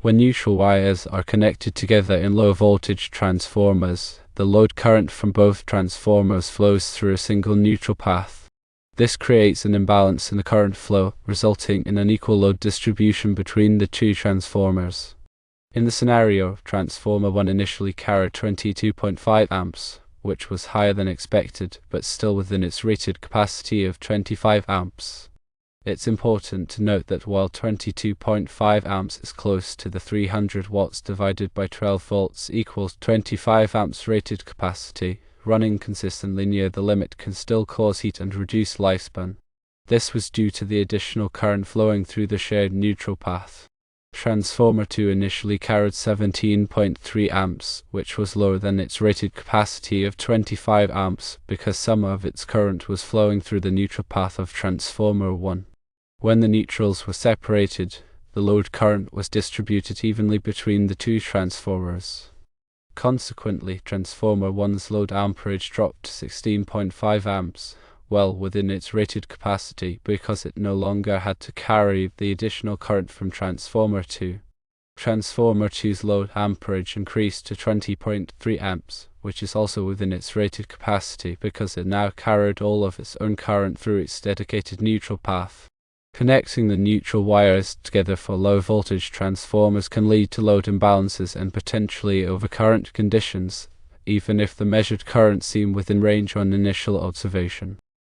When neutral wires are connected together in low-voltage transformers, the load current from both transformers flows through a single neutral path. This creates an imbalance in the current flow, resulting in an equal load distribution between the two transformers. In the scenario, transformer 1 initially carried 22.5 amps, which was higher than expected, but still within its rated capacity of 25 amps. It's important to note that while 22.5 amps is close to the 300 watts divided by 12 volts equals 25 amps rated capacity, running consistently near the limit can still cause heat and reduce lifespan. This was due to the additional current flowing through the shared neutral path. Transformer 2 initially carried 17.3 amps, which was lower than its rated capacity of 25 amps because some of its current was flowing through the neutral path of transformer 1. When the neutrals were separated, the load current was distributed evenly between the two transformers. Consequently, transformer 1's load amperage dropped to 16.5 amps, well within its rated capacity because it no longer had to carry the additional current from transformer 2. Transformer 2's load amperage increased to 20.3 amps, which is also within its rated capacity because it now carried all of its own current through its dedicated neutral path. Connecting the neutral wires together for low-voltage transformers can lead to load imbalances and potentially overcurrent conditions, even if the measured currents seem within range on initial observation.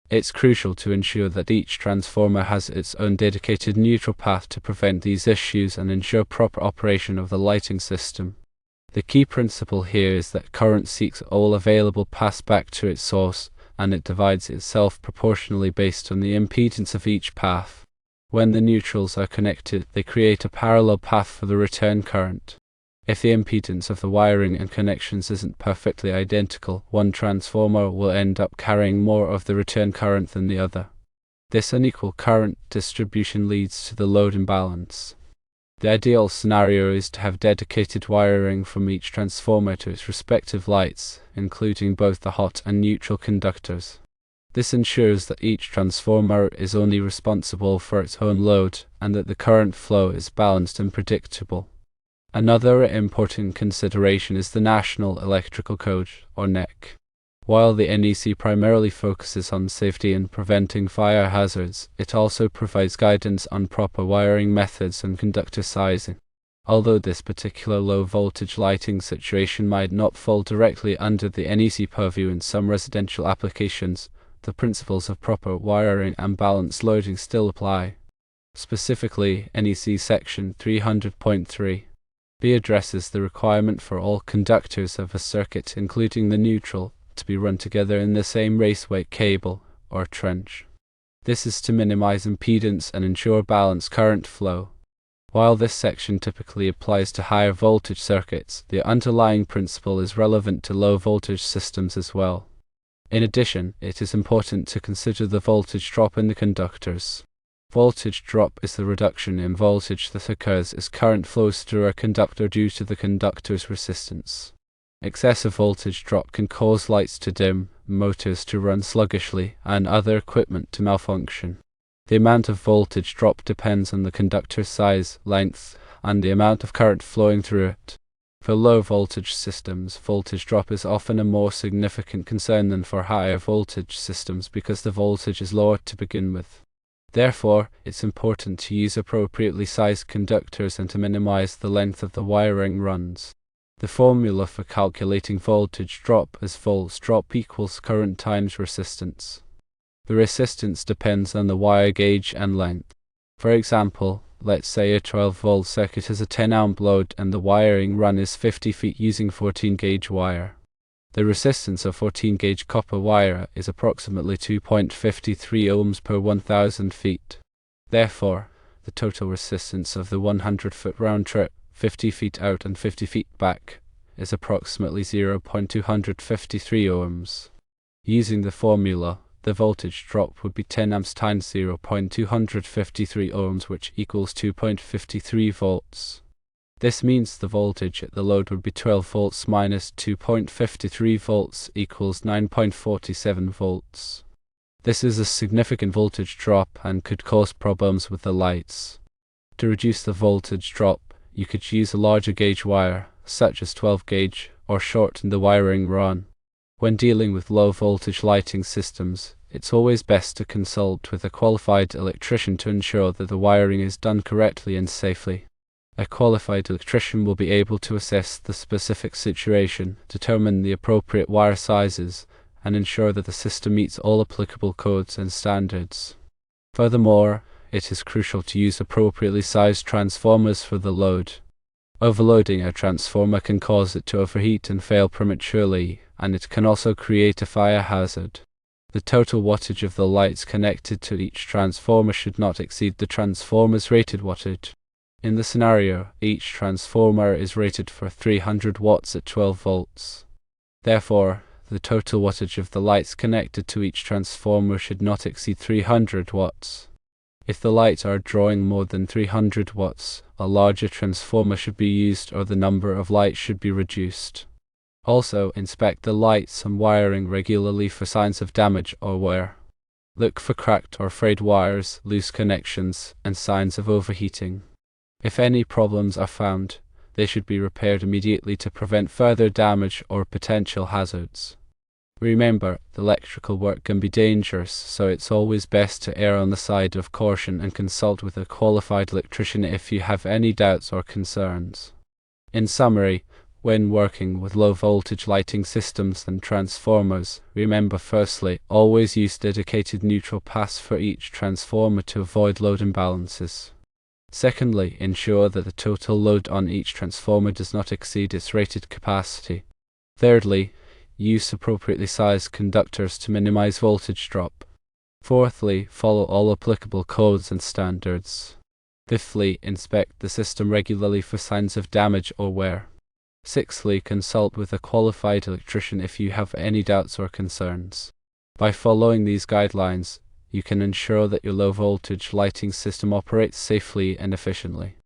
It's crucial to ensure that each transformer has its own dedicated neutral path to prevent these issues and ensure proper operation of the lighting system. The key principle here is that current seeks all available paths back to its source, and it divides itself proportionally based on the impedance of each path. When the neutrals are connected, they create a parallel path for the return current. If the impedance of the wiring and connections isn't perfectly identical, one transformer will end up carrying more of the return current than the other. This unequal current distribution leads to the load imbalance. The ideal scenario is to have dedicated wiring from each transformer to its respective lights, including both the hot and neutral conductors. This ensures that each transformer is only responsible for its own load and that the current flow is balanced and predictable. Another important consideration is the National Electrical Code, or NEC. While the NEC primarily focuses on safety and preventing fire hazards, it also provides guidance on proper wiring methods and conductor sizing. Although this particular low-voltage lighting situation might not fall directly under the NEC purview in some residential applications, the principles of proper wiring and balanced loading still apply. Specifically, NEC Section 300.3b addresses the requirement for all conductors of a circuit, including the neutral, to be run together in the same raceway cable, or trench. This is to minimize impedance and ensure balanced current flow. While this section typically applies to higher voltage circuits, the underlying principle is relevant to low voltage systems as well. In addition, it is important to consider the voltage drop in the conductors. Voltage drop is the reduction in voltage that occurs as current flows through a conductor due to the conductor's resistance. Excessive voltage drop can cause lights to dim, motors to run sluggishly, and other equipment to malfunction. The amount of voltage drop depends on the conductor's size, length, and the amount of current flowing through it. For low voltage systems, voltage drop is often a more significant concern than for higher voltage systems because the voltage is lower to begin with. Therefore, it's important to use appropriately sized conductors and to minimize the length of the wiring runs. The formula for calculating voltage drop is volts drop equals current times resistance. The resistance depends on the wire gauge and length. For example, let's say a 12-volt circuit has a 10-amp load and the wiring run is 50 feet using 14-gauge wire. The resistance of 14-gauge copper wire is approximately 2.53 ohms per 1,000 feet. Therefore, the total resistance of the 100-foot round trip, 50 feet out and 50 feet back, is approximately 0.253 ohms. Using the formula, the voltage drop would be 10 amps times 0.253 ohms, which equals 2.53 volts. This means the voltage at the load would be 12 volts minus 2.53 volts equals 9.47 volts. This is a significant voltage drop and could cause problems with the lights. To reduce the voltage drop, you could use a larger gauge wire, such as 12 gauge, or shorten the wiring run. When dealing with low voltage lighting systems, it's always best to consult with a qualified electrician to ensure that the wiring is done correctly and safely. A qualified electrician will be able to assess the specific situation, determine the appropriate wire sizes, and ensure that the system meets all applicable codes and standards. Furthermore, it is crucial to use appropriately sized transformers for the load. Overloading a transformer can cause it to overheat and fail prematurely, and it can also create a fire hazard. The total wattage of the lights connected to each transformer should not exceed the transformer's rated wattage. In the scenario, each transformer is rated for 300 watts at 12 volts. Therefore, the total wattage of the lights connected to each transformer should not exceed 300 watts. If the lights are drawing more than 300 watts, a larger transformer should be used or the number of lights should be reduced. Also, inspect the lights and wiring regularly for signs of damage or wear. Look for cracked or frayed wires, loose connections, and signs of overheating. If any problems are found, they should be repaired immediately to prevent further damage or potential hazards. Remember, the electrical work can be dangerous, so it's always best to err on the side of caution and consult with a qualified electrician if you have any doubts or concerns. In summary, when working with low voltage lighting systems and transformers, remember firstly, always use dedicated neutral paths for each transformer to avoid load imbalances. Secondly, ensure that the total load on each transformer does not exceed its rated capacity. Thirdly, use appropriately sized conductors to minimize voltage drop. Fourthly, follow all applicable codes and standards. Fifthly, inspect the system regularly for signs of damage or wear. Sixthly, consult with a qualified electrician if you have any doubts or concerns. By following these guidelines, you can ensure that your low voltage lighting system operates safely and efficiently.